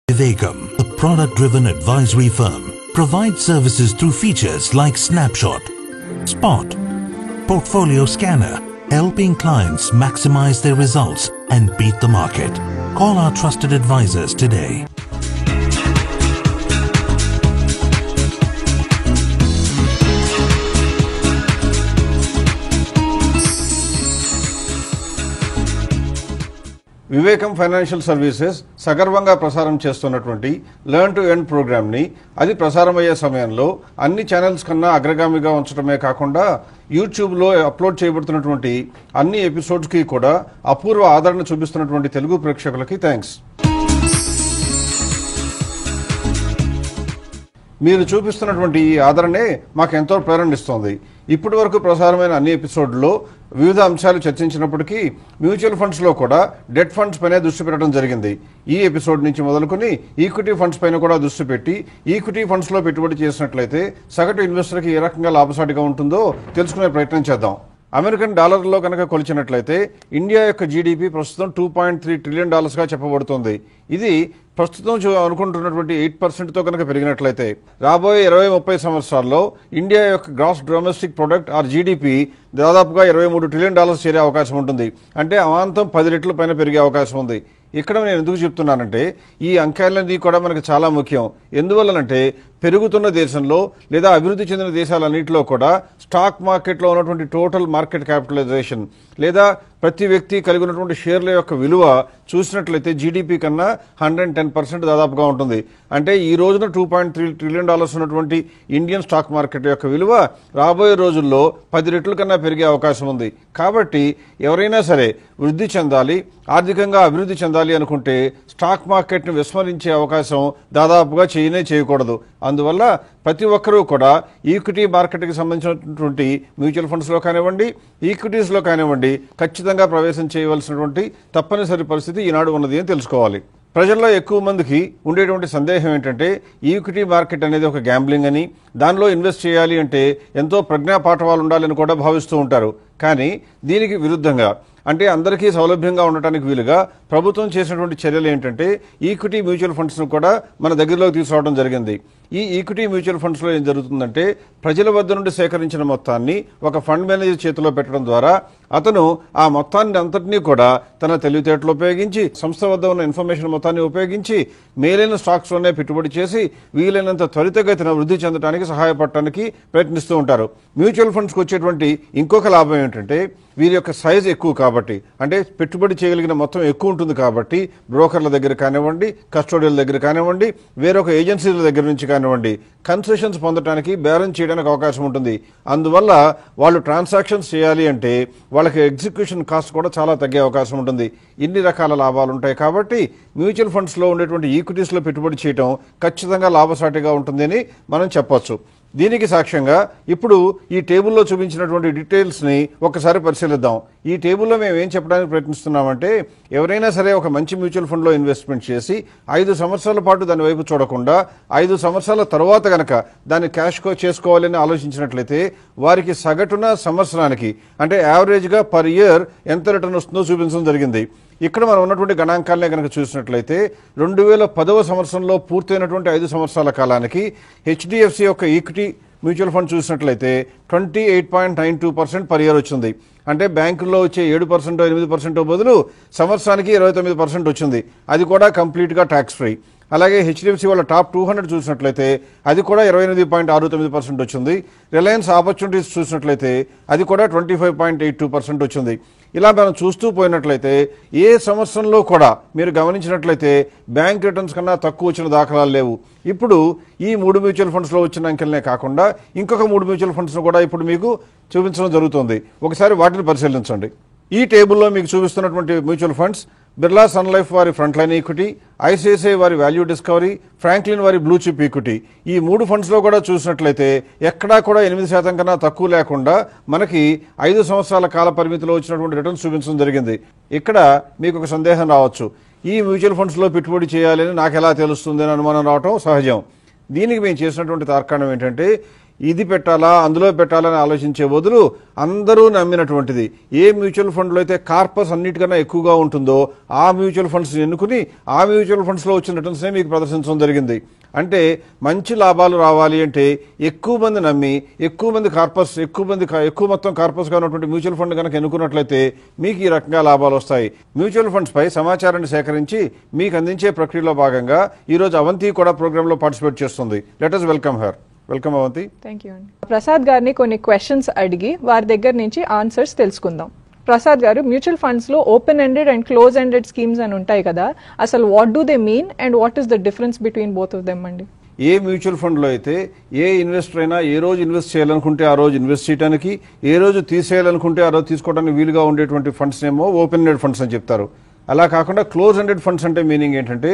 Vivekam, the product-driven advisory firm, provides services through features like Snapshot, Spot, Portfolio Scanner, helping clients maximize their results and beat the market. Call our trusted advisors today. వివేకం financial services సగర్వంగా ప్రసారం చేస్తున్నటువంటి learn to earn programme ని అది ప్రసారమయ్యే సమయంలో అన్ని channels కన్నా అగ్రగామిగా ఉంచడమే కాకుండా యూట్యూబ్ లో అప్లోడ్ చేయబడుతున్నటువంటి అన్ని ఎపిసోడ్స్ కి కూడా అపూర్వ ఆదరణ చూపిస్తున్నటువంటి తెలుగు ప్రేక్షకులకి థాంక్స్. మీరు చూపిస్తున్నటువంటి ఈ ఆదరణే మాకెంతో ప్రేరణిస్తోంది. ఇప్పటి వరకు ప్రసారమైన అన్ని ఎపిసోడ్లో వివిధ అంశాలు చర్చించినప్పటికీ మ్యూచువల్ ఫండ్స్ లో కూడా డెట్ ఫండ్స్ పైనే దృష్టి పెట్టడం జరిగింది. ఈ ఎపిసోడ్ నుంచి మొదలుకొని ఈక్విటీ ఫండ్స్ పైన కూడా దృష్టి పెట్టి ఈక్విటీ ఫండ్స్ లో పెట్టుబడి చేసినట్లయితే సగటు ఇన్వెస్టర్ కి ఏ రకంగా లాభసాటిగా ఉంటుందో తెలుసుకునే ప్రయత్నం చేద్దాం. అమెరికన్ డాలర్లో కనుక కొలిచినట్లయితే ఇండియా యొక్క జీడీపీ ప్రస్తుతం $2.3 ట్రిలియన్ గా చెప్పబడుతోంది. ఇది ప్రస్తుతం అనుకుంటున్నటువంటి 8%తో కనుక పెరిగినట్లయితే రాబోయే 20-30 సంవత్సరాల్లో ఇండియా యొక్క gross domestic product or GDP దాదాపుగా $23 ట్రిలియన్ చేరే అవకాశం ఉంటుంది. అంటే అమాంతం 10 రెట్ల పైన పెరిగే అవకాశం ఉంది. ఇక్కడ నేను ఎందుకు చెప్తున్నానంటే ఈ అంకెలన్నీ కూడా మనకు చాలా ముఖ్యం. ఎందువల్లనంటే పెరుగుతున్న దేశంలో లేదా అభివృద్ధి చెందిన దేశాలన్నింటిలో కూడా స్టాక్ మార్కెట్లో ఉన్నటువంటి టోటల్ మార్కెట్ క్యాపిటలైజేషన్ లేదా ప్రతి వ్యక్తి కలిగి ఉన్నటువంటి షేర్ల యొక్క విలువ చూసినట్లయితే జీడీపీ కన్నా 110% దాదాపుగా ఉంటుంది. అంటే ఈ రోజున $2.3 ట్రిలియన్ ఉన్నటువంటి ఇండియన్ స్టాక్ మార్కెట్ యొక్క విలువ రాబోయే రోజుల్లో 10 రెట్ల కన్నా పెరిగే అవకాశం ఉంది. కాబట్టి ఎవరైనా సరే వృద్ధి చెందాలి, ఆర్థికంగా అభివృద్ధి చెందాలి అనుకుంటే స్టాక్ మార్కెట్ను విస్మరించే అవకాశం దాదాపుగా చేయకూడదు. అందువల్ల ప్రతి ఒక్కరూ కూడా ఈక్విటీ మార్కెట్కి సంబంధించినటువంటి మ్యూచువల్ ఫండ్స్లో కానివ్వండి, ఈక్విటీస్లో కానివ్వండి ఖచ్చితంగా ప్రవేశం చేయవలసినటువంటి తప్పనిసరి పరిస్థితి ఈనాడు ఉన్నది అని తెలుసుకోవాలి. ప్రజల్లో ఎక్కువ మందికి ఉండేటువంటి సందేహం ఏంటంటే ఈక్విటీ మార్కెట్ అనేది ఒక గ్యాంబ్లింగ్ అని, దానిలో ఇన్వెస్ట్ చేయాలి అంటే ఎంతో ప్రజ్ఞాపాఠవాలు ఉండాలని కూడా భావిస్తూ ఉంటారు. కానీ దీనికి విరుద్ధంగా అంటే అందరికీ సౌలభ్యంగా ఉండటానికి వీలుగా ప్రభుత్వం చేసినటువంటి చర్యలు ఏంటంటే ఈక్విటీ మ్యూచువల్ ఫండ్స్ను కూడా మన దగ్గరలోకి తీసుకురావడం జరిగింది. ఈ ఈక్విటీ మ్యూచువల్ ఫండ్స్లో ఏం జరుగుతుందంటే ప్రజల వద్ద నుండి సేకరించిన మొత్తాన్ని ఒక ఫండ్ మేనేజర్ చేతిలో పెట్టడం ద్వారా అతను ఆ మొత్తాన్ని అంతటినీ కూడా తన తెలివితేటలు ఉపయోగించి సంస్థ వద్ద ఉన్న ఇన్ఫర్మేషన్ మొత్తాన్ని ఉపయోగించి మేలైన స్టాక్స్లోనే పెట్టుబడి చేసి వీలైనంత త్వరితగతిన వృద్ధి చెందడానికి సహాయపడటానికి ప్రయత్నిస్తూ ఉంటారు. మ్యూచువల్ ఫండ్స్కి వచ్చేటువంటి ఇంకొక లాభం ఏంటంటే వీరి యొక్క సైజ్ ఎక్కువ కాబట్టి, అంటే పెట్టుబడి చేయగలిగిన మొత్తం ఎక్కువ ఉంటుంది కాబట్టి బ్రోకర్ల దగ్గర కానివ్వండి, కస్టోడియల్ దగ్గర కానివ్వండి, వేరొక ఏజెన్సీల దగ్గర నుంచి కానివ్వండి కన్సెషన్స్ పొందడానికి బేరం చేయడానికి అవకాశం ఉంటుంది. అందువల్ల వాళ్ళు ట్రాన్సాక్షన్స్ చేయాలి అంటే వాళ్ళకి ఎగ్జిక్యూషన్ కాస్ట్ కూడా చాలా తగ్గే అవకాశం ఉంటుంది. ఇన్ని రకాల లాభాలు ఉంటాయి కాబట్టి మ్యూచువల్ ఫండ్స్లో ఉండేటువంటి ఈక్విటీస్లో పెట్టుబడి చేయడం ఖచ్చితంగా లాభసాటిగా ఉంటుందని మనం చెప్పొచ్చు. దీనికి సాక్ష్యంగా ఇప్పుడు ఈ టేబుల్లో చూపించినటువంటి డీటెయిల్స్ని ఒకసారి పరిశీలిద్దాం. ఈ టేబుల్లో మేము ఏం చెప్పడానికి ప్రయత్నిస్తున్నామంటే ఎవరైనా సరే ఒక మంచి మ్యూచువల్ ఫండ్లో ఇన్వెస్ట్మెంట్ చేసి 5 సంవత్సరాల పాటు దాని వైపు చూడకుండా 5 సంవత్సరాల తర్వాత కనుక దాన్ని క్యాష్ చేసుకోవాలని ఆలోచించినట్లయితే వారికి సగటున సంవత్సరానికి అంటే యావరేజ్గా పర్ ఇయర్ ఎంత రిటర్న్ వస్తుందో చూపించడం జరిగింది. ఇక్కడ మనం ఉన్నటువంటి గణాంకాలనే కనుక చూసినట్లయితే 2010వ సంవత్సరంలో పూర్తయినటువంటి 5 సంవత్సరాల కాలానికి హెచ్డిఎఫ్సి యొక్క ఈక్విటీ మ్యూచువల్ ఫండ్ చూసినట్లయితే 28.92% పర్ ఇయర్ వచ్చింది. అంటే బ్యాంకుల్లో వచ్చే 7% 8% బదులు సంవత్సరానికి 29% వచ్చింది. అది కూడా కంప్లీట్గా ట్యాక్స్ ఫ్రీ. అలాగే హెచ్డిఎఫ్సి వాళ్ళ టాప్ 200 చూసినట్లయితే అది కూడా 28.69% వచ్చింది. రిలయన్స్ ఆపర్చునిటీస్ చూసినట్లయితే అది కూడా 25.82% వచ్చింది. ఇలా మనం చూస్తూ పోయినట్లయితే ఏ సంవత్సరంలో కూడా మీరు గమనించినట్లయితే బ్యాంక్ రిటర్న్స్ కన్నా తక్కువ వచ్చిన దాఖలాలు లేవు. ఇప్పుడు ఈ 3 మ్యూచువల్ ఫండ్స్లో వచ్చిన అంకెలనే కాకుండా ఇంకొక 3 మ్యూచువల్ ఫండ్స్ను కూడా ఇప్పుడు మీకు చూపించడం జరుగుతుంది. ఒకసారి వాటిని పరిశీలించండి. ఈ టేబుల్లో మీకు చూపిస్తున్నటువంటి mutual funds Birla Sun Life వారి ఫ్రంట్ లైన్ ఈక్విటీ, ఐసిఐసిఐ వారి వాల్యూ డిస్కవరీ, ఫ్రాంక్లిన్ వారి బ్లూ చిప్ ఈక్విటీ. ఈ 3 ఫండ్స్లో కూడా చూసినట్లయితే ఎక్కడా కూడా 8% కన్నా తక్కువ లేకుండా మనకి 5 సంవత్సరాల కాల పరిమితిలో వచ్చినటువంటి రిటర్న్స్ చూపించడం జరిగింది. ఇక్కడ మీకు ఒక సందేహం రావచ్చు, ఈ మ్యూచువల్ ఫండ్స్లో పెట్టుబడి చేయాలని నాకు ఎలా తెలుస్తుంది అని అనుమానం రావటం సహజం. దీనికి మేము చేసినటువంటి తార్కాణం ఏంటంటే ఇది పెట్టాలా అందులో పెట్టాలని ఆలోచించే బదులు అందరూ నమ్మినటువంటిది ఏ మ్యూచువల్ ఫండ్లో అయితే కార్పస్ అన్నిటికన్నా ఎక్కువగా ఉంటుందో ఆ మ్యూచువల్ ఫండ్స్ ఎన్నుకుని ఆ మ్యూచువల్ ఫండ్స్లో వచ్చిన రిటర్న్స్నే మీకు ప్రదర్శించడం జరిగింది. అంటే మంచి లాభాలు రావాలి అంటే ఎక్కువ మంది నమ్మి ఎక్కువ మొత్తం కార్పస్గా ఉన్నటువంటి మ్యూచువల్ ఫండ్ కనుక ఎన్నుకున్నట్లయితే మీకు ఈ రకంగా లాభాలు వస్తాయి. మ్యూచువల్ ఫండ్స్ పై సమాచారాన్ని సేకరించి మీకు అందించే ప్రక్రియలో భాగంగా ఈరోజు అవంతి కూడా ప్రోగ్రాంలో పార్టిసిపేట్ చేస్తుంది. Let us welcome her. Welcome Avanti. Thank you అండి. ప్రసాద్ గారిని కొన్ని క్వశ్చన్స్ అడిగి వారి దగ్గర నుంచి ఆన్సర్స్ తెలుసుకుందాం. ప్రసాద్ గారు, మ్యూచువల్ ఫండ్స్ లో open ended and close ended schemes అని ఉంటాయి కదా, అసలు what do they mean and what is the difference between both of them అండి? ఏ మ్యూచువల్ ఫండ్లో అయితే ఏ ఇన్వెస్టర్ అయినా ఏ రోజు ఇన్వెస్ట్ చేయాలనుకుంటే ఆ రోజు ఇన్వెస్ట్ చేయడానికి, ఏ రోజు తీసేయాలనుకుంటే ఆ రోజు తీసుకోవడానికి వీలుగా ఉండేటువంటి ఫండ్స్ ఏమో ఓపెన్ ఎండెడ్ ఫండ్స్ అని చెప్తారు. అలా కాకుండా క్లోజ్ ఎండెడ్ ఫండ్స్ అంటే మీనింగ్ ఏంటంటే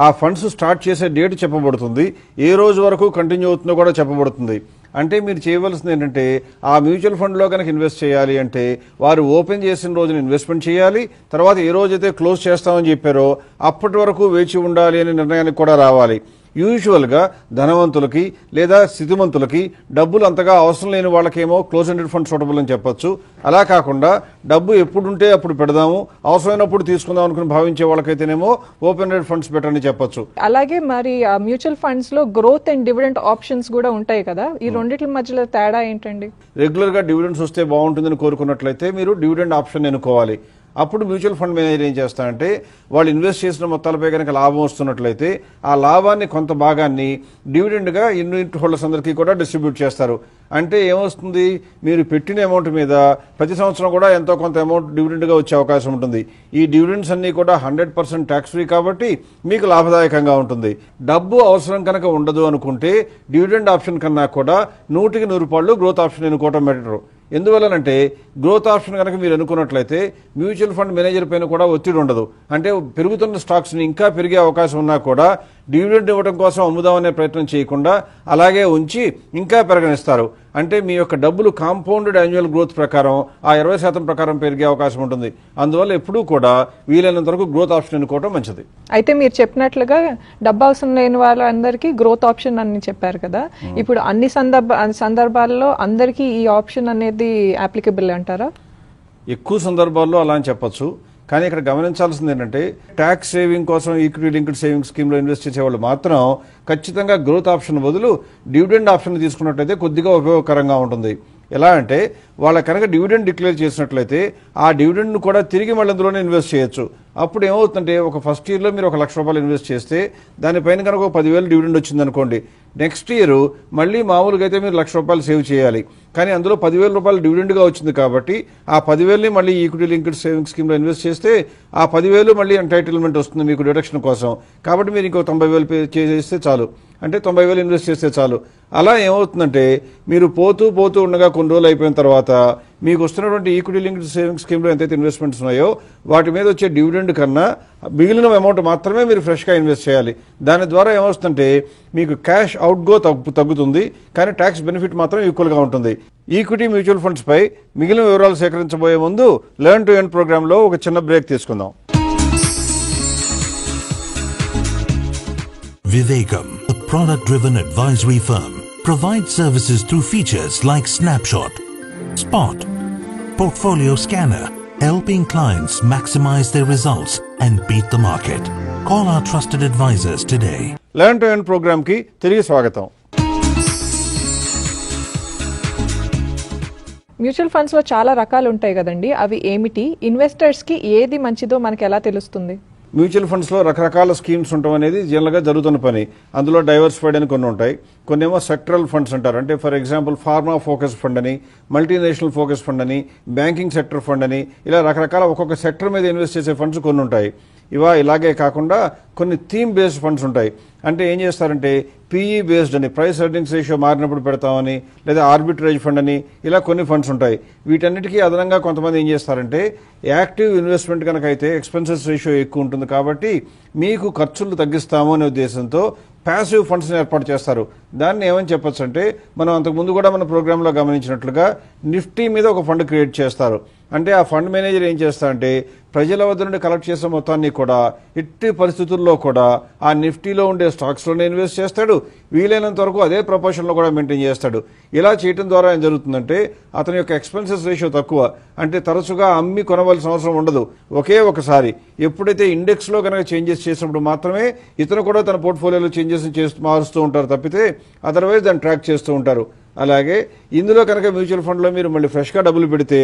ఆ ఫండ్స్ స్టార్ట్ చేసే డేట్ చెప్పబడుతుంది, ఏ రోజు వరకు కంటిన్యూ అవుతుందో కూడా చెప్పబడుతుంది. అంటే మీరు చేయవలసింది ఏంటంటే ఆ మ్యూచువల్ ఫండ్లో కనుక ఇన్వెస్ట్ చేయాలి అంటే వారు ఓపెన్ చేసిన రోజున ఇన్వెస్ట్మెంట్ చేయాలి, తర్వాత ఏ రోజైతే క్లోజ్ చేస్తామని చెప్పారో అప్పటి వరకు వేచి ఉండాలి అనే నిర్ణయానికి కూడా రావాలి. యూజువల్గా ధనవంతులకి లేదా స్థితిమంతులకి డబ్బులు అంతగా అవసరం లేని వాళ్ళకేమో క్లోజ్ ఎండెడ్ ఫండ్ సూటబుల్ అని చెప్పొచ్చు. అలా కాకుండా డబ్బు ఎప్పుడుంటే అప్పుడు పెడదాము, అవసరమైనప్పుడు తీసుకుందాం అనుకుని భావించే వాళ్ళకైతేనేమో ఓపెన్ ఎండెడ్ ఫండ్స్ బెటర్ అని చెప్పొచ్చు. అలాగే మరి మ్యూచువల్ ఫండ్స్ లో గ్రోత్ అండ్ డివిడెండ్ ఆప్షన్స్ కూడా ఉంటాయి కదా, ఈ రెండింటి మధ్యలో తేడా ఏంటండి? రెగ్యులర్ గా డివిడెండ్స్ వస్తే బాగుంటుందని కోరుకున్నట్లయితే మీరు డివిడెండ్ ఆప్షన్ ఎన్నుకోవాలి. అప్పుడు మ్యూచువల్ ఫండ్ మేనేజర్ ఏం చేస్తారంటే వాళ్ళు ఇన్వెస్ట్ చేసిన మొత్తాలపై కనుక లాభం వస్తున్నట్లయితే ఆ లాభాన్ని కొంత భాగాన్ని డివిడెండ్గా యూనిట్ హోల్డర్స్ అందరికీ కూడా డిస్ట్రిబ్యూట్ చేస్తారు. అంటే ఏమొస్తుంది, మీరు పెట్టిన అమౌంట్ మీద ప్రతి సంవత్సరం కూడా ఎంతో కొంత అమౌంట్ డివిడెండ్గా వచ్చే అవకాశం ఉంటుంది. ఈ డివిడెండ్స్ అన్నీ కూడా 100% ట్యాక్స్ ఫ్రీ కాబట్టి మీకు లాభదాయకంగా ఉంటుంది. డబ్బు అవసరం కనుక ఉండదు అనుకుంటే డివిడెండ్ ఆప్షన్ కన్నా కూడా 100కి 100 రూపాయలు గ్రోత్ ఆప్షన్ ఎన్నుకోవటం బెటర్. ఎందువల్లనంటే గ్రోత్ ఆప్షన్ కనుక మీరు అనుకున్నట్లయితే మ్యూచువల్ ఫండ్ మేనేజర్ పైన కూడా ఒత్తిడి ఉండదు. అంటే పెరుగుతున్న స్టాక్స్ని ఇంకా పెరిగే అవకాశం ఉన్నా కూడా డివిడెండ్ ఇవ్వడం కోసం అమ్ముదామనే ప్రయత్నం చేయకుండా అలాగే ఉంచి ఇంకా పెరగనిస్తారు. అంటే మీ యొక్క డబ్బులు కాంపౌండెడ్ యాన్యువల్ గ్రోత్ ప్రకారం ఆ 20% ప్రకారం పెరిగే అవకాశం ఉంటుంది. అందువల్ల ఎప్పుడూ కూడా వీలైనంత వరకు గ్రోత్ ఆప్షన్ ఎన్నుకోవడం మంచిది. అయితే మీరు చెప్పినట్లుగా డబ్బు అవసరం లేని వాళ్ళందరికీ గ్రోత్ ఆప్షన్ అని చెప్పారు కదా, ఇప్పుడు అన్ని సందర్భాల్లో అందరికీ ఈ ఆప్షన్ అనేది అప్లికబుల్ అంటారా? ఎక్కువ సందర్భాల్లో అలా అని చెప్పొచ్చు. కానీ ఇక్కడ గమనించాల్సింది ఏంటంటే ట్యాక్స్ సేవింగ్ కోసం ఈక్విటీ లింక్డ్ సేవింగ్ స్కీమ్లో ఇన్వెస్ట్ చేసేవాళ్ళు మాత్రం ఖచ్చితంగా గ్రోత్ ఆప్షన్ బదులు డివిడెండ్ ఆప్షన్ తీసుకున్నట్లయితే కొద్దిగా ఉపయోగకరంగా ఉంటుంది. ఎలా అంటే వాళ్ళ కనుక డివిడెండ్ డిక్లేర్ చేసినట్లయితే ఆ డివిడెండ్ను కూడా తిరిగి మళ్ళీ అందులోనే ఇన్వెస్ట్ చేయొచ్చు. అప్పుడు ఏమవుతుందంటే ఒక ఫస్ట్ ఇయర్లో మీరు ₹1,00,000 ఇన్వెస్ట్ చేస్తే దానిపైన కనుక ఒక 10,000 డివిడెండ్ వచ్చిందనుకోండి, నెక్స్ట్ ఇయర్ మళ్ళీ మామూలుగా అయితే మీరు ₹1,00,000 సేవ్ చేయాలి. కానీ అందులో ₹10,000 డివిడెండ్గా వచ్చింది కాబట్టి ఆ 10,000ని మళ్ళీ ఈక్విటీ లింక్డ్ సేవింగ్ స్కీమ్లో ఇన్వెస్ట్ చేస్తే ఆ 10,000 మళ్ళీ ఎంటైటిల్మెంట్ వస్తుంది మీకు డిడక్షన్ కోసం. కాబట్టి మీరు ఇంకో 90,000 పే చేస్తే చాలు, అంటే 90,000 ఇన్వెస్ట్ చేస్తే చాలు. అలా ఏమవుతుందంటే మీరు పోతూ ఉండగా కొన్ని రోజులు అయిపోయిన తర్వాత మీకు వస్తున్నటువంటి ఈక్విటీ లింక్డ్ సేవింగ్ స్కీమ్లో ఎంతైతే ఇన్వెస్ట్మెంట్స్ ఉన్నాయో వాటి మీద వచ్చే డివిడెండ్ కన్నా మిగిలిన అమౌంట్ మాత్రమే మీరు ఫ్రెష్గా ఇన్వెస్ట్ చేయాలి. దాని ద్వారా ఏమొస్తుందంటే మీకు క్యాష్ అవుట్గో తగ్గుతుంది, కానీ ట్యాక్స్ బెనిఫిట్ మాత్రం ఈక్వల్గా ఉంటుంది. ఈక్విటీ మ్యూచువల్ ఫండ్స్ పై మిగిలిన వివరాలు సేకరించబోయే ముందు లెర్న్ టు ఎర్న్ ప్రోగ్రాంలో ఒక చిన్న బ్రేక్ తీసుకుందాం. Vivekam, a product-driven advisory firm, provides services through features like Snapshot, Spot, Portfolio Scanner, helping clients maximize their results and beat the market. Call our trusted advisors today. Learn to earn program కి తిరిగి స్వాగతం. Mutual funds లో చాలా రకాలు ఉంటాయి కదండి, అవి ఏమిటి? ఇన్వెస్టర్స్ కి ఏది మంచిదో మనకి ఎలా తెలుస్తుంది? మ్యూచువల్ ఫండ్స్లో రకరకాల స్కీమ్స్ ఉండటం అనేది జనరల్గా జరుగుతున్న పని. అందులో డైవర్సిఫైడ్ అని కొన్ని ఉంటాయి, కొన్ని ఏమో సెక్టరల్ ఫండ్స్ అంటారు. అంటే for example pharma focus fund అని, మల్టీనేషనల్ ఫోకస్ ఫండ్ అని, బ్యాంకింగ్ సెక్టర్ ఫండ్ అని, ఇలా రకరకాల ఒక్కొక్క సెక్టర్ మీద ఇన్వెస్ట్ చేసే ఫండ్స్ కొన్ని ఉంటాయి. ఇలాగే కాకుండా కొన్ని థీమ్ బేస్డ్ ఫండ్స్ ఉంటాయి. అంటే ఏం చేస్తారంటే పీఈ బేస్డ్ అని, ప్రైస్ ఎర్నింగ్స్ రేషియో మారినప్పుడు పెడతామని, లేదా ఆర్బిట్రేజ్ ఫండ్ అని, ఇలా కొన్ని ఫండ్స్ ఉంటాయి. వీటన్నిటికీ అదనంగా కొంతమంది ఏం చేస్తారంటే యాక్టివ్ ఇన్వెస్ట్మెంట్ కనుక అయితే ఎక్స్పెన్సెస్ రేషియో ఎక్కువ ఉంటుంది కాబట్టి మీకు ఖర్చులు తగ్గిస్తాము అనే ఉద్దేశంతో ప్యాసివ్ ఫండ్స్ని ఏర్పాటు చేస్తారు. దాన్ని ఏమని చెప్పొచ్చు అంటే మనం అంతకుముందు కూడా మన ప్రోగ్రాంలో గమనించినట్లుగా నిఫ్టీ మీద ఒక ఫండ్ క్రియేట్ చేస్తారు. అంటే ఆ ఫండ్ మేనేజర్ ఏం చేస్తాడంటే ప్రజల వద్ద నుండి కలెక్ట్ చేసే మొత్తాన్ని కూడా ఎట్టి పరిస్థితుల్లో కూడా ఆ నిఫ్టీలో ఉండే స్టాక్స్లోనే ఇన్వెస్ట్ చేస్తాడు, వీలైనంత వరకు అదే ప్రపోర్షన్లో కూడా మెయింటైన్ చేస్తాడు. ఇలా చేయడం ద్వారా ఏం జరుగుతుందంటే అతని యొక్క ఎక్స్పెన్సెస్ రేషియో తక్కువ, అంటే తరచుగా అమ్మి కొనవలసిన అవసరం ఉండదు. ఒకే ఒకసారి ఎప్పుడైతే ఇండెక్స్లో కనుక చేంజెస్ చేసినప్పుడు మాత్రమే ఇతను కూడా తన పోర్ట్ఫోలియోలో చేంజెస్ మారుస్తూ ఉంటారు తప్పితే అదర్వైజ్ దాన్ని ట్రాక్ చేస్తూ ఉంటారు. అలాగే ఇందులో కనుక మ్యూచువల్ ఫండ్లో మీరు మళ్ళీ ఫ్రెష్గా డబ్బులు పెడితే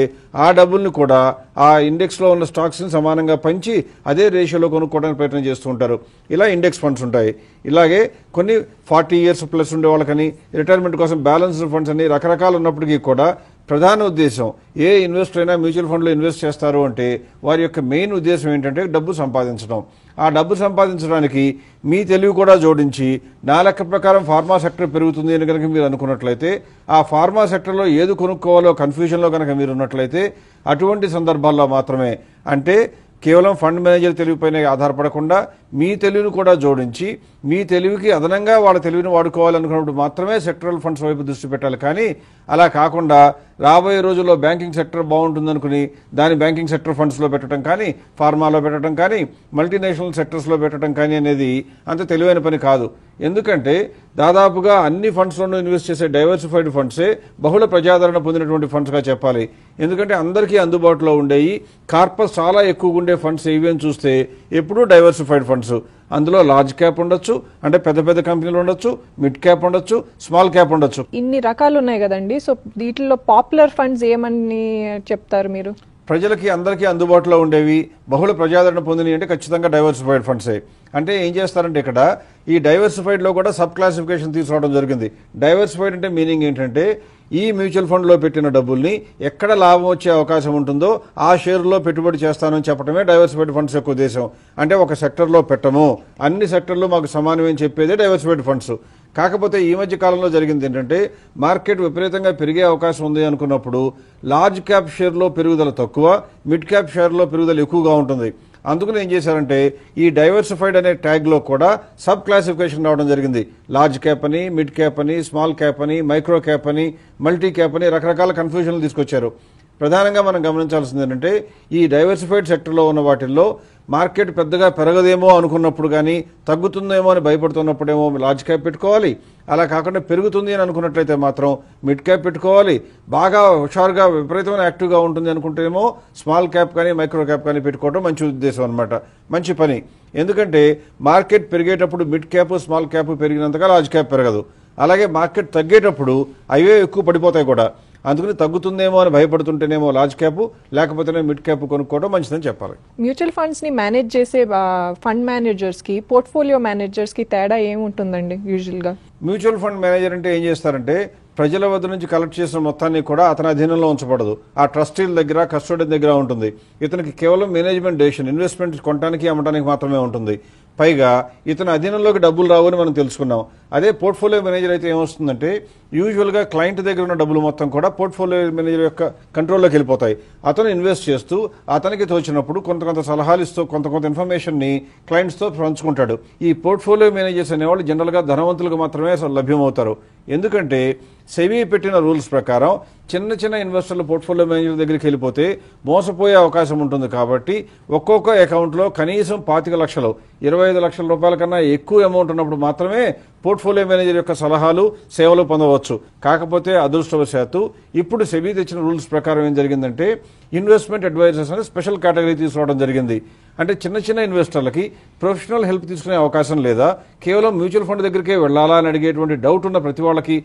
ఆ డబ్బుల్ని కూడా ఆ ఇండెక్స్లో ఉన్న స్టాక్స్ని సమానంగా పంచి అదే రేషియోలో కొనుక్కోవడానికి ప్రయత్నం చేస్తూ ఉంటారు. ఇలా ఇండెక్స్ ఫండ్స్ ఉంటాయి. ఇలాగే కొన్ని 40 years ప్లస్ ఉండే వాళ్ళకని రిటైర్మెంట్ కోసం బ్యాలెన్స్డ్ ఫండ్స్ అని రకరకాలు ఉన్నప్పటికీ కూడా ప్రధాన ఉద్దేశం ఏ ఇన్వెస్టర్ అయినా మ్యూచువల్ ఫండ్లో ఇన్వెస్ట్ చేస్తారు అంటే వారి యొక్క మెయిన్ ఉద్దేశం ఏంటంటే డబ్బు సంపాదించడం. ఆ డబ్బు సంపాదించడానికి మీ తెలివి కూడా జోడించి నా లెక్క ప్రకారం ఫార్మా సెక్టర్ పెరుగుతుంది అని కనుక మీరు అనుకున్నట్లయితే ఆ ఫార్మా సెక్టర్లో ఏది కొనుక్కోవాలో కన్ఫ్యూజన్లో కనుక మీరు ఉన్నట్లయితే అటువంటి సందర్భాల్లో మాత్రమే, అంటే కేవలం ఫండ్ మేనేజర్ తెలివిపైన ఆధారపడకుండా మీ తెలివిని కూడా జోడించి మీ తెలివికి అదనంగా వాళ్ళ తెలివిని వాడుకోవాలనుకున్నప్పుడు మాత్రమే సెక్టరల్ ఫండ్స్ వైపు దృష్టి పెట్టాలి. కానీ అలా కాకుండా రాబోయే రోజుల్లో బ్యాంకింగ్ సెక్టర్ బాగుంటుందనుకుని దాని బ్యాంకింగ్ సెక్టర్ ఫండ్స్లో పెట్టడం కానీ, ఫార్మాలో పెట్టడం కానీ, మల్టీనేషనల్ సెక్టర్స్లో పెట్టడం కానీ అనేది అంత తెలివైన పని కాదు. ఎందుకంటే దాదాపుగా అన్ని ఫండ్స్లోనూ ఇన్వెస్ట్ చేసే డైవర్సిఫైడ్ ఫండ్సే బహుళ ప్రజాదరణ పొందినటువంటి ఫండ్స్గా చెప్పాలి. ఎందుకంటే అందరికీ అందుబాటులో ఉండేవి కార్పస్ చాలా ఎక్కువగా ఉండే ఫండ్స్ ఏవి అని చూస్తే ఎప్పుడూ డైవర్సిఫైడ్ ఫండ్స్. అందులో లార్జ్ క్యాప్ ఉండొచ్చు, అంటే పెద్ద పెద్ద కంపెనీలు ఉండొచ్చు, మిడ్ క్యాప్ ఉండొచ్చు, స్మాల్ క్యాప్ ఉండొచ్చు. ఇన్ని రకాలు ఉన్నాయి కదండి, సో వీటిల్లో పాపులర్ ఫండ్స్ ఏమని చెప్తారు మీరు? ప్రజలకి అందరికీ అందుబాటులో ఉండేవి బహుళ ప్రజాదరణ పొందినవి అంటే ఖచ్చితంగా డైవర్సిఫైడ్ ఫండ్సే. అంటే ఏం చేస్తారంటే ఇక్కడ ఈ డైవర్సిఫైడ్లో కూడా సబ్ క్లాసిఫికేషన్ తీసుకురావడం జరిగింది. డైవర్సిఫైడ్ అంటే మీనింగ్ ఏంటంటే ఈ మ్యూచువల్ ఫండ్లో పెట్టిన డబ్బుల్ని ఎక్కడ లాభం వచ్చే అవకాశం ఉంటుందో ఆ షేర్లో పెట్టుబడి చేస్తానని చెప్పడమే డైవర్సిఫైడ్ ఫండ్స్ యొక్క ఉద్దేశం. అంటే ఒక సెక్టర్లో పెట్టము, అన్ని సెక్టర్లు మాకు సమానమే అని చెప్పేదే డైవర్సిఫైడ్ ఫండ్స్. కాకపోతే ఈ మధ్య కాలంలో జరిగింది ఏంటంటే మార్కెట్ విపరీతంగా పెరిగే అవకాశం ఉంది అనుకున్నప్పుడు లార్జ్ క్యాప్ షేర్లో పెరుగుదల తక్కువ, మిడ్ క్యాప్ షేర్లో పెరుగుదల ఎక్కువగా ఉంటుంది. అందుకని ఏం చేశారంటే ఈ డైవర్సిఫైడ్ అనే ట్యాగ్లో కూడా సబ్ క్లాసిఫికేషన్ రావడం జరిగింది. లార్జ్ క్యాప్ అని, మిడ్ క్యాప్ అని, స్మాల్ క్యాప్ అని, మైక్రో క్యాప్ అని, మల్టీ క్యాప్ అని రకరకాల కన్ఫ్యూజన్లు తీసుకొచ్చారు. ప్రధానంగా మనం గమనించాల్సింది ఏంటంటే ఈ డైవర్సిఫైడ్ సెక్టర్లో ఉన్న వాటిల్లో మార్కెట్ పెద్దగా పెరగదేమో అనుకున్నప్పుడు కానీ, తగ్గుతుందేమో అని భయపడుతున్నప్పుడేమో లార్జ్ క్యాప్ పెట్టుకోవాలి. అలా కాకుండా పెరుగుతుంది అని అనుకున్నట్లయితే మాత్రం మిడ్ క్యాప్ పెట్టుకోవాలి. బాగా హుషారుగా విపరీతమైన యాక్టివ్గా ఉంటుంది అనుకుంటేమో స్మాల్ క్యాప్ కానీ, మైక్రో క్యాప్ కానీ పెట్టుకోవడం మంచి ఉద్దేశం అనమాట, మంచి పని. ఎందుకంటే మార్కెట్ పెరిగేటప్పుడు మిడ్ క్యాప్, స్మాల్ క్యాప్ పెరిగినంతగా లార్జ్ క్యాప్ పెరగదు. అలాగే మార్కెట్ తగ్గేటప్పుడు అవే ఎక్కువ పడిపోతాయి కూడా. అందుకని తగ్గుతుందేమో అని భయపడుతుంటేనేమో లార్జ్ క్యాప్, లేకపోతేనే మిడ్ క్యాప్ కొనుక్కోవడం మంచిదని చెప్పాలి. మ్యూచువల్ ఫండ్స్ ని మేనేజ్ చేసే ఫండ్ మేనేజర్స్ కి, పోర్ట్ఫోలియో మేనేజర్స్ కి తేడా ఏముంటుందండి యూజువల్ గా? మ్యూచువల్ ఫండ్ మేనేజర్ అంటే ఏం చేస్తారంటే ప్రజల వద్ద నుంచి కలెక్ట్ చేసిన మొత్తాన్ని కూడా అతని అధీనంలో ఉంచబడదు, ఆ ట్రస్టీల దగ్గర, కస్టోడియన్ దగ్గర ఉంటుంది. ఇతనికి కేవలం మేనేజ్మెంట్ డెసిషన్, ఇన్వెస్ట్మెంట్ కొనడానికి అమ్మడానికి మాత్రమే ఉంటుంది. పైగా ఇతని అధీనంలోకి డబ్బులు రావు అని మనం తెలుసుకున్నాం. అదే పోర్ట్ఫోలియో మేనేజర్ అయితే ఏమొస్తుందంటే యూజువల్గా క్లయింట్ దగ్గర ఉన్న డబ్బులు మొత్తం కూడా పోర్ట్ఫోలియో మేనేజర్ యొక్క కంట్రోల్లోకి వెళ్ళిపోతాయి. అతను ఇన్వెస్ట్ చేస్తూ అతనికి తోచినప్పుడు కొంత సలహాలు ఇస్తూ కొంత ఇన్ఫర్మేషన్ని క్లయింట్స్తో పంచుకుంటాడు. ఈ పోర్ట్ఫోలియో మేనేజర్స్ అనేవాళ్ళు జనరల్గా ధనవంతులకు మాత్రమే లభ్యమవుతారు. ఎందుకంటే సెబీ పెట్టిన రూల్స్ ప్రకారం చిన్న ఇన్వెస్టర్లు పోర్ట్ఫోలియో మేనేజర్ దగ్గరికి వెళ్ళిపోతే మోసపోయే అవకాశం ఉంటుంది. కాబట్టి ఒక్కొక్క అకౌంట్లో కనీసం 25 లక్షలు, 25 లక్షల రూపాయల కన్నా ఎక్కువ అమౌంట్ ఉన్నప్పుడు మాత్రమే పోర్ట్ఫోలియో మేనేజర్ యొక్క సలహాలు, సేవలు పొందవచ్చు. కాకపోతే అదృష్టవశాత్తు ఇప్పుడు సెబీ తెచ్చిన రూల్స్ ప్రకారం ఏం జరిగిందంటే ఇన్వెస్ట్మెంట్ అడ్వైజర్స్ అనే స్పెషల్ కేటగిరీ తీసుకురావడం జరిగింది. అంటే చిన్న ఇన్వెస్టర్లకి ప్రొఫెషనల్ హెల్ప్ తీసుకునే అవకాశం లేదా, కేవలం మ్యూచువల్ ఫండ్ దగ్గరికే వెళ్ళాలా అని అడిగేటువంటి డౌట్ ఉన్న ప్రతి వాళ్ళకి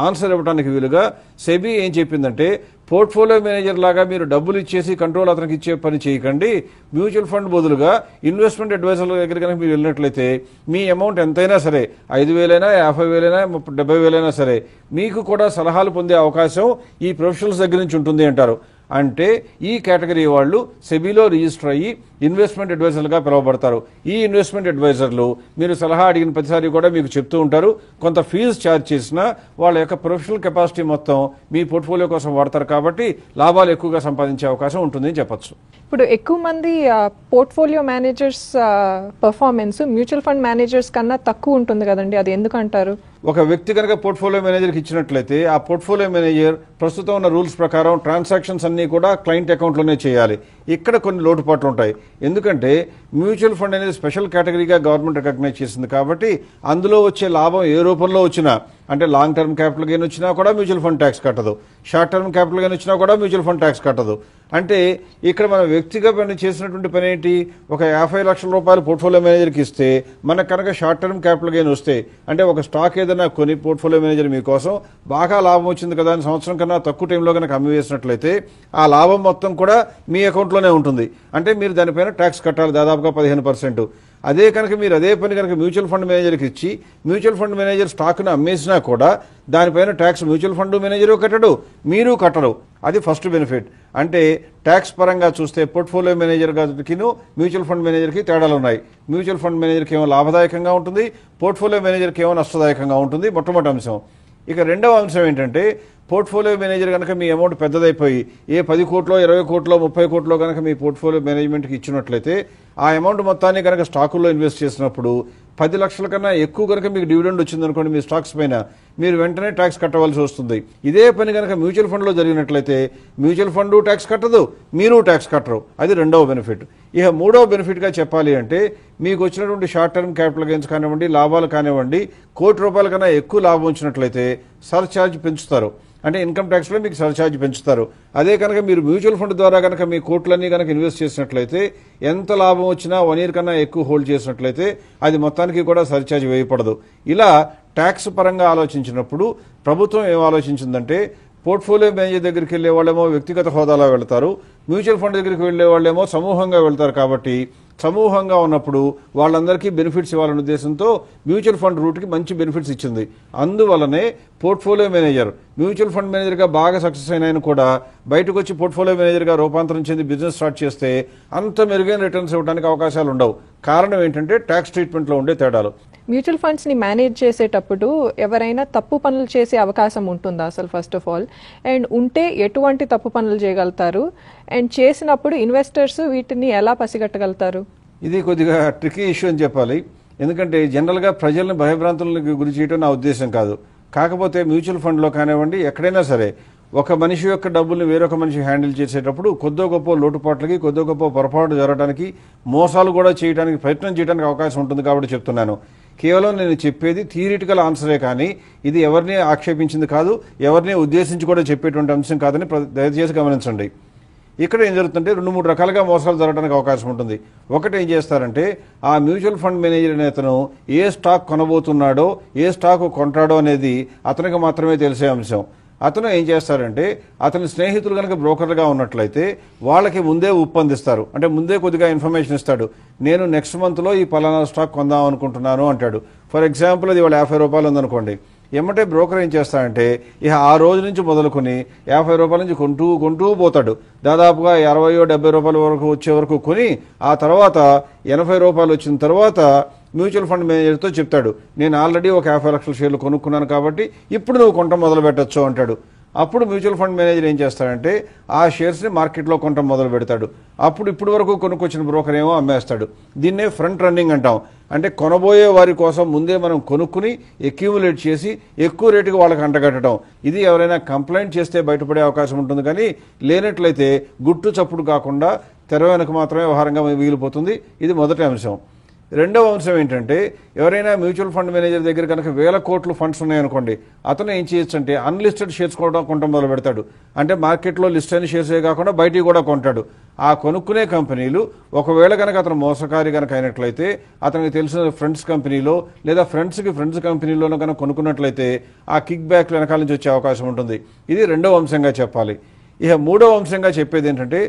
ఆన్సర్ ఇవ్వడానికి వీలుగా సెబీ ఏం చెప్పిందంటే పోర్ట్ఫోలియో మేనేజర్ లాగా మీరు డబ్బులు ఇచ్చేసి కంట్రోల్ అతనికి ఇచ్చే పని చేయకండి. మ్యూచువల్ ఫండ్ బదులుగా ఇన్వెస్ట్మెంట్ అడ్వైజర్ల దగ్గర కనుక మీరు వెళ్ళినట్లయితే మీ అమౌంట్ ఎంతైనా సరే, 5,000 50,000 70,000 సరే, మీకు కూడా సలహాలు పొందే అవకాశం ఈ ప్రొఫెషనల్స్ దగ్గర నుంచి ఉంటుంది అంటారు. అంటే ఈ కేటగిరీ వాళ్ళు సెబీలో రిజిస్టర్ అయ్యి ఇన్వెస్ట్మెంట్ అడ్వైజర్లుగా పిలువబడతారు. ఈ ఇన్వెస్ట్మెంట్ అడ్వైజర్లు మీరు సలహా అడిగిన ప్రతిసారి కూడా మీకు చెప్తూ ఉంటారు. కొంత ఫీజు ఛార్జ్ చేసినా వాళ్ళ యొక్క ప్రొఫెషనల్ కెపాసిటీ మొత్తం మీ పోర్ట్ఫోలియో కోసం వాడతారు. కాబట్టి లాభాలు ఎక్కువగా సంపాదించే అవకాశం ఉంటుంది అని చెప్పచ్చు. ఇప్పుడు ఎక్కువ మంది portfolio managers performance mutual fund managers కన్నా తక్కువ ఉంటుంది కదండి, అది ఎందుకంటారు? ఒక వ్యక్తి కనుక పోర్ట్ఫోలియో మేనేజర్కి ఇచ్చినట్లయితే ఆ పోర్ట్ఫోలియో మేనేజర్ ప్రస్తుతం ఉన్న రూల్స్ ప్రకారం ట్రాన్సాక్షన్స్ అన్నీ కూడా క్లయింట్ అకౌంట్లోనే చేయాలి. ఇక్కడ కొన్ని లోటుపాట్లు ఉంటాయి. ఎందుకంటే మ్యూచువల్ ఫండ్ అనేది స్పెషల్ కేటగిరీగా గవర్నమెంట్ రికగ్నైజ్ చేసింది కాబట్టి అందులో వచ్చే లాభం ఏ రూపంలో వచ్చినా, అంటే లాంగ్ టర్మ్ క్యాపిటల్ గెయిన్ వచ్చినా కూడా మ్యూచువల్ ఫండ్ ట్యాక్స్ కట్టదు, షార్ట్ టర్మ్ క్యాపిటల్ గెయిన్ వచ్చినా కూడా మ్యూచువల్ ఫండ్ ట్యాక్స్ కట్టదు. అంటే ఇక్కడ మన వ్యక్తిగా చేసినటువంటి పని ఏంటి, ఒక 50 లక్షల రూపాయలు పోర్ట్ఫోలియో మేనేజర్కి ఇస్తే మనకు కనుక షార్ట్ టర్మ్ క్యాపిటల్ గెయిన్ వస్తే, అంటే ఒక స్టాక్ ఏదైనా కొని పోర్ట్ఫోలియో మేనేజర్ మీకోసం బాగా లాభం వచ్చింది కదా అని సంవత్సరం కన్నా తక్కువ టైంలో కనుక అమ్మివేసినట్లయితే ఆ లాభం మొత్తం కూడా మీ అకౌంట్లోనే ఉంటుంది. అంటే మీరు దానిపైన ట్యాక్స్ కట్టాలి, దాదాపుగా 15%. అదే కనుక మీరు అదే పని కనుక మ్యూచువల్ ఫండ్ మేనేజర్కి ఇచ్చి మ్యూచువల్ ఫండ్ మేనేజర్ స్టాక్ను అమ్మేసినా కూడా దానిపైన ట్యాక్స్ మ్యూచువల్ ఫండ్ మేనేజరు కట్టడు, మీరు కట్టరు. అది ఫస్ట్ బెనిఫిట్. అంటే ట్యాక్స్ పరంగా చూస్తే పోర్ట్ఫోలియో మేనేజర్ గారికిను మ్యూచువల్ ఫండ్ మేనేజర్కి తేడాలు ఉన్నాయి. మ్యూచువల్ ఫండ్ మేనేజర్కి ఏమో లాభదాయకంగా ఉంటుంది, పోర్ట్ఫోలియో మేనేజర్కి ఏమో నష్టదాయకంగా ఉంటుంది. మొట్టమొదటి అంశం. ఇక రెండవ అంశం ఏంటంటే పోర్ట్ఫోలియో మేనేజర్ కనుక మీ అమౌంట్ పెద్దదైపోయి ఏ 10 కోట్లో 20 కోట్లో 30 కోట్లో కనుక మీ పోర్ట్ఫోలియో మేనేజ్మెంట్కి ఇచ్చినట్లయితే ఆ అమౌంట్ మొత్తాన్ని కనుక స్టాకుల్లో ఇన్వెస్ట్ చేసినప్పుడు 10 లక్షల కన్నా ఎక్కువ కనుక మీకు డివిడెండ్ వచ్చిందనుకోండి మీ స్టాక్స్ పైన, మీరు వెంటనే ట్యాక్స్ కట్టవలసి వస్తుంది. ఇదే పని కనుక మ్యూచువల్ ఫండ్లో జరిగినట్లయితే మ్యూచువల్ ఫండ్ ట్యాక్స్ కట్టదు, మీరు ట్యాక్స్ కట్టరు. అది రెండవ బెనిఫిట్. ఇక మూడవ బెనిఫిట్గా చెప్పాలి అంటే మీకు వచ్చినటువంటి షార్ట్ టర్మ్ క్యాపిటల్ గెయిన్స్ కానివ్వండి, లాభాలు కానివ్వండి, ₹1,00,00,000 కన్నా ఎక్కువ లాభం వచ్చినట్లయితే సర్ఛార్జ్ పెంచుతారు. అంటే ఇన్కమ్ ట్యాక్స్లో మీకు సర్ఛార్జ్ పెంచుతారు. అదే కనుక మీరు మ్యూచువల్ ఫండ్ ద్వారా కనుక మీ కోట్లన్నీ కనుక ఇన్వెస్ట్ చేసినట్లయితే ఎంత లాభం వచ్చినా 1 year కన్నా ఎక్కువ హోల్డ్ చేసినట్లయితే అది మొత్తానికి కూడా సర్ఛార్జ్ వేయపడదు. ఇలా ట్యాక్స్ పరంగా ఆలోచించినప్పుడు ప్రభుత్వం ఏం ఆలోచించిందంటే పోర్ట్ఫోలియో మేనేజర్ దగ్గరికి వెళ్లే వాళ్ళేమో వ్యక్తిగత హోదాలో వెళ్తారు, మ్యూచువల్ ఫండ్ దగ్గరికి వెళ్లే వాళ్ళేమో సమూహంగా వెళ్తారు. కాబట్టి సమూహంగా ఉన్నప్పుడు వాళ్ళందరికీ బెనిఫిట్స్ ఇవ్వాలనే ఉద్దేశంతో మ్యూచువల్ ఫండ్ రూట్కి మంచి బెనిఫిట్స్ ఇచ్చింది. అందువల్లనే పోర్ట్ఫోలియో మేనేజర్ మ్యూచువల్ ఫండ్ మేనేజర్గా బాగా సక్సెస్ అయిన కూడా బయటకు వచ్చి పోర్ట్ఫోలియో మేనేజర్గా రూపాంతరం చెంది బిజినెస్ స్టార్ట్ చేస్తే అంత మెరుగైన రిటర్న్స్ ఇవ్వడానికి అవకాశాలు ఉండవు. కారణం ఏంటంటే ట్యాక్స్ ట్రీట్మెంట్లో ఉండే తేడాలు. మ్యూచువల్ ఫండ్స్ని మేనేజ్ చేసేటప్పుడు ఎవరైనా తప్పు పనులు చేసే అవకాశం ఉంటుందా అసలు ఫస్ట్ ఆఫ్ ఆల్? అండ్ ఉంటే ఎటువంటి తప్పు పనులు చేయగలుగుతారు? అండ్ చేసినప్పుడు ఇన్వెస్టర్స్ వీటిని ఎలా పసిగట్టగలుగుతారు? ఇది కొద్దిగా ట్రికీ ఇష్యూ అని చెప్పాలి. ఎందుకంటే జనరల్గా ప్రజల్ని భయభ్రాంతులకు గురి చేయడం నా ఉద్దేశం కాదు. కాకపోతే మ్యూచువల్ ఫండ్లో కానివ్వండి ఎక్కడైనా సరే ఒక మనిషి యొక్క డబ్బుల్ని వేరొక మనిషి హ్యాండిల్ చేసేటప్పుడు కొద్దో గొప్ప లోటుపాట్లకి, కొద్దో గొప్ప పొరపాటు జరగడానికి, మోసాలు కూడా చేయడానికి ప్రయత్నం చేయడానికి అవకాశం ఉంటుంది. కాబట్టి చెప్తున్నాను. కేవలం నేను చెప్పేది థియరిటికల్ ఆన్సరే కానీ ఇది ఎవరిని ఆక్షేపించింది కాదు, ఎవరిని ఉద్దేశించి కూడా చెప్పేటువంటి అంశం కాదని దయచేసి గమనించండి. ఇక్కడ ఏం జరుగుతుంటే 2-3 రకాలుగా మోసాలు జరగడానికి అవకాశం ఉంటుంది. ఒకటి ఏం చేస్తారంటే ఆ మ్యూచువల్ ఫండ్ మేనేజర్ అనే అతను ఏ స్టాక్ కొనబోతున్నాడో, ఏ స్టాక్ కొంటాడో అనేది అతనికి మాత్రమే తెలిసే అంశం. అతను ఏం చేస్తారంటే అతని స్నేహితులు కనుక బ్రోకర్లుగా ఉన్నట్లయితే వాళ్ళకి ముందే ఒప్పందిస్తారు. అంటే ముందే కొద్దిగా ఇన్ఫర్మేషన్ ఇస్తాడు. నేను నెక్స్ట్ మంత్లో ఈ పలానా స్టాక్ కొందాం అనుకుంటున్నాను అంటాడు. ఫర్ ఎగ్జాంపుల్ అది వాళ్ళ ₹50 ఉందనుకోండి. ఏమంటే బ్రోకర్ ఏం చేస్తాడంటే ఇక ఆ రోజు నుంచి మొదలుకొని ₹50 నుంచి కొంటూ పోతాడు. దాదాపుగా ₹60-70 వరకు వచ్చే వరకు కొని ఆ తర్వాత ₹80 వచ్చిన తర్వాత మ్యూచువల్ ఫండ్ మేనేజర్తో చెప్తాడు, నేను ఆల్రెడీ ఒక 50 లక్షల షేర్లు కొనుక్కున్నాను కాబట్టి ఇప్పుడు నువ్వు కొంట మొదలు పెట్టచ్చు అంటాడు. అప్పుడు మ్యూచువల్ ఫండ్ మేనేజర్ ఏం చేస్తాడంటే ఆ షేర్స్ని మార్కెట్లో కొంట మొదలు పెడతాడు. అప్పుడు ఇప్పుడు వరకు కొనుక్కొచ్చిన బ్రోకర్ ఏమో అమ్మేస్తాడు. దీన్నే ఫ్రంట్ రన్నింగ్ అంటాం. అంటే కొనబోయే వారి కోసం ముందే మనం కొనుక్కుని అక్యూములేట్ చేసి ఎక్కువ రేటుకి వాళ్ళకి అంటగట్టడం. ఇది ఎవరైనా కంప్లైంట్ చేస్తే బయటపడే అవకాశం ఉంటుంది. కానీ లేనట్లయితే గుట్టు చప్పుడు కాకుండా తెర వెనక మాత్రమే వ్యవహారంగా మిగిలిపోతుంది. ఇది మొదటి అంశం. రెండవ అంశం ఏంటంటే ఎవరైనా మ్యూచువల్ ఫండ్ మేనేజర్ దగ్గర కనుక ₹1,000 కోట్ల ఫండ్స్ ఉన్నాయనుకోండి, అతను ఏం చేయొచ్చు అంటే అన్లిస్టెడ్ షేర్స్ కూడా కొంటాం మొదలు పెడతాడు. అంటే మార్కెట్లో లిస్ట్ అయిన షేర్సే కాకుండా బయటికి కూడా కొంటాడు. ఆ కొనుక్కునే కంపెనీలు ఒకవేళ కనుక అతను మోసకారి కనుక అయినట్లయితే అతనికి తెలిసిన ఫ్రెండ్స్ కంపెనీలో లేదా ఫ్రెండ్స్ కంపెనీలోనూ కనుక కొనుక్కున్నట్లయితే ఆ కిక్ బ్యాక్లు వెనకాల నుంచి వచ్చే అవకాశం ఉంటుంది. ఇది రెండవ అంశంగా చెప్పాలి. ఇక మూడవ అంశంగా చెప్పేది ఏంటంటే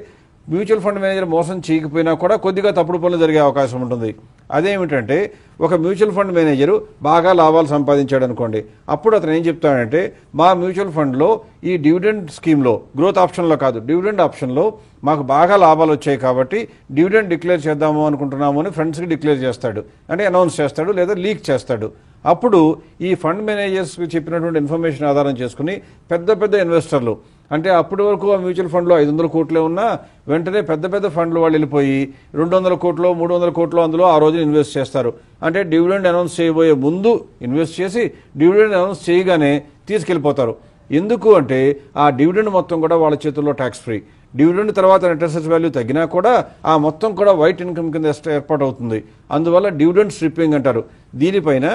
మ్యూచువల్ ఫండ్ మేనేజర్ మోసం చేయకపోయినా కూడా కొద్దిగా తప్పుడు పనులు జరిగే అవకాశం ఉంటుంది. అదేమిటంటే ఒక మ్యూచువల్ ఫండ్ మేనేజరు బాగా లాభాలు సంపాదించాడు అనుకోండి, అప్పుడు అతను ఏం చెప్తాడంటే మా మ్యూచువల్ ఫండ్లో ఈ డివిడెండ్ స్కీమ్లో, గ్రోత్ ఆప్షన్లో కాదు డివిడెండ్ ఆప్షన్లో మాకు బాగా లాభాలు వచ్చాయి కాబట్టి డివిడెండ్ డిక్లేర్ చేద్దాము అనుకుంటున్నాము అని ఫ్రెండ్స్కి డిక్లేర్ చేస్తాడు. అంటే అనౌన్స్ చేస్తాడు లేదా లీక్ చేస్తాడు. అప్పుడు ఈ ఫండ్ మేనేజర్స్కి చెప్పినటువంటి ఇన్ఫర్మేషన్ ఆధారం చేసుకుని పెద్ద ఇన్వెస్టర్లు అంటే అప్పటి వరకు ఆ మ్యూచువల్ ఫండ్లో 500 కోట్లే ఉన్నా వెంటనే పెద్ద పెద్ద ఫండ్లు వాళ్ళు వెళ్ళిపోయి 200 కోట్లు 300 కోట్లు అందులో ఆ రోజు ఇన్వెస్ట్ చేస్తారు. అంటే డివిడెండ్ అనౌన్స్ చేయబోయే ముందు ఇన్వెస్ట్ చేసి డివిడెండ్ అనౌన్స్ చేయగానే తీసుకెళ్లిపోతారు. ఎందుకు అంటే ఆ డివిడెండ్ మొత్తం కూడా వాళ్ళ చేతుల్లో ట్యాక్స్ ఫ్రీ. డివిడెండ్ తర్వాత నెట్ అసెట్ వాల్యూ తగ్గినా కూడా ఆ మొత్తం కూడా వైట్ ఇన్కమ్ కింద ఏర్పాటు అవుతుంది. అందువల్ల డివిడెండ్ స్ట్రిప్పింగ్ అంటారు. దీనిపైన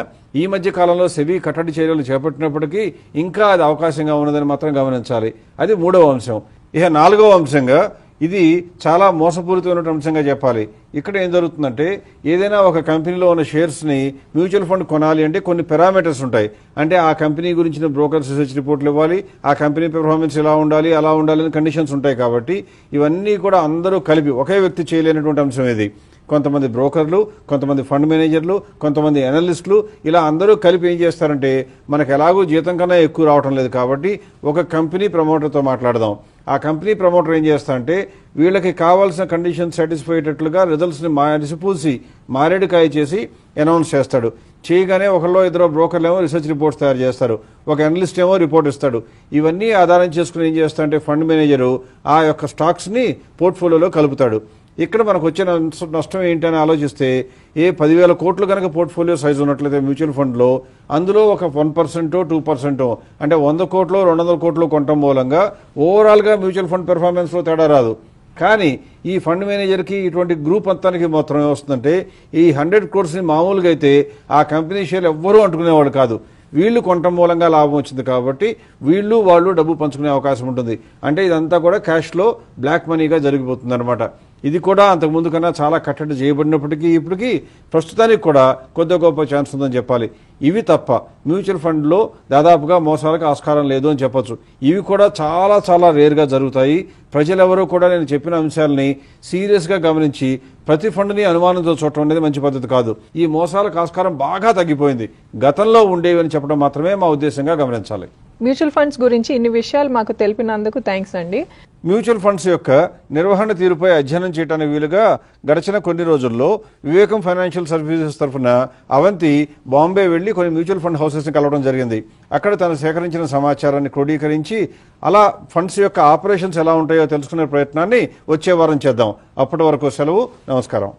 ఈ మధ్య కాలంలో సెబీ కట్టడి చర్యలు చేపట్టినప్పటికీ ఇంకా అది అవకాశంగా ఉన్నదని మాత్రం గమనించాలి. అది 3వ అంశం. ఇక 4వ అంశంగా ఇది చాలా మోసపూరితమైన అంశంగా చెప్పాలి. ఇక్కడ ఏం జరుగుతుందంటే ఏదైనా ఒక కంపెనీలో ఉన్న షేర్స్ని మ్యూచువల్ ఫండ్ కొనాలి అంటే కొన్ని పారామీటర్స్ ఉంటాయి. అంటే ఆ కంపెనీ గురించిన బ్రోకర్ రీసెర్చ్ రిపోర్ట్లు ఇవ్వాలి, ఆ కంపెనీ పెర్ఫార్మెన్స్ ఇలా ఉండాలి అలా ఉండాలి అని కండిషన్స్ ఉంటాయి. కాబట్టి ఇవన్నీ కూడా అందరూ కలిపి ఒకే వ్యక్తి చేయలేనటువంటి అంశం ఇది. కొంతమంది బ్రోకర్లు, కొంతమంది ఫండ్ మేనేజర్లు, కొంతమంది అనలిస్టులు ఇలా అందరూ కలిపి ఏం చేస్తారంటే మనకు ఎలాగో జీతం కన్నా ఎక్కువ రావటం లేదు కాబట్టి ఒక కంపెనీ ప్రమోటర్తో మాట్లాడదాం. ఆ కంపెనీ ప్రమోటర్ ఏం చేస్తారంటే వీళ్ళకి కావాల్సిన కండిషన్ సాటిస్ఫై అయ్యేటట్లుగా రిజల్ట్స్ని మారిసిపూసి మారేడుకాయ చేసి అనౌన్స్ చేస్తాడు. చేయగానే ఒకళ్ళో ఇద్దరు బ్రోకర్లు ఏమో రీసెర్చ్ రిపోర్ట్స్ తయారు చేస్తారు, ఒక అనలిస్ట్ ఏమో రిపోర్ట్ ఇస్తాడు. ఇవన్నీ ఆధారం చేసుకుని ఏం చేస్తారంటే ఫండ్ మేనేజరు ఆ యొక్క స్టాక్స్ని పోర్ట్ఫోలియోలో కలుపుతాడు. ఇక్కడ మనకు వచ్చిన నష్టం ఏంటని ఆలోచిస్తే 10,000 కోట్లు కనుక పోర్ట్ఫోలియో సైజు ఉన్నట్లయితే మ్యూచువల్ ఫండ్లో అందులో ఒక 1% 2% అంటే 100 కోట్లు 200 కోట్లు కొనటం మూలంగా ఓవరాల్గా మ్యూచువల్ ఫండ్ పెర్ఫార్మెన్స్లో తేడా రాదు. కానీ ఈ ఫండ్ మేనేజర్కి ఇటువంటి గ్రూప్ అంతానికి మాత్రం ఏమొస్తుందంటే ఈ 100 క్రోర్స్ని మామూలుగా అయితే ఆ కంపెనీ షేర్ ఎవ్వరూ అంటుకునేవాడు కాదు. వీళ్ళు కొనటం మూలంగా లాభం వచ్చింది కాబట్టి వీళ్ళు వాళ్ళు డబ్బు పంచుకునే అవకాశం ఉంటుంది. అంటే ఇదంతా కూడా క్యాష్లో బ్లాక్ మనీగా జరిగిపోతుంది అనమాట. ఇది కూడా అంతకుముందు కన్నా చాలా కట్టడి చేయబడినప్పటికీ ఇప్పటికీ ప్రస్తుతానికి కూడా కొద్ది గొప్ప ఛాన్స్ ఉందని చెప్పాలి. ఇవి తప్ప మ్యూచువల్ ఫండ్లో దాదాపుగా మోసాలకు ఆస్కారం లేదు అని చెప్పొచ్చు. ఇవి కూడా చాలా చాలా రేర్గా జరుగుతాయి. ప్రజలెవరూ కూడా నేను చెప్పిన అంశాలని సీరియస్గా గమనించి ప్రతి ఫండ్ని అనుమానంతో చూడటం అనేది మంచి పద్ధతి కాదు. ఈ మోసాలకు ఆస్కారం బాగా తగ్గిపోయింది. గతంలో ఉండేవి అని చెప్పడం మాత్రమే మా ఉద్దేశంగా గమనించాలి. మ్యూచువల్ ఫండ్స్ గురించి ఇన్ని విషయాలు మాకు తెలిపినందుకు థ్యాంక్స్ అండి. మ్యూచువల్ ఫండ్స్ యొక్క నిర్వహణ తీరుపై అధ్యయనం చేయడానికి వీలుగా గడిచిన కొన్ని రోజుల్లో వివేకం ఫైనాన్షియల్ సర్వీసెస్ తరఫున అవంతి బాంబే వెళ్లి కొన్ని మ్యూచువల్ ఫండ్ హౌసెస్ని కలవడం జరిగింది. అక్కడ తను సేకరించిన సమాచారాన్ని క్రోడీకరించి అలా ఫండ్స్ యొక్క ఆపరేషన్స్ ఎలా ఉంటాయో తెలుసుకునే ప్రయత్నాన్ని వచ్చే వారం చేద్దాం. అప్పటి వరకు సెలవు. నమస్కారం.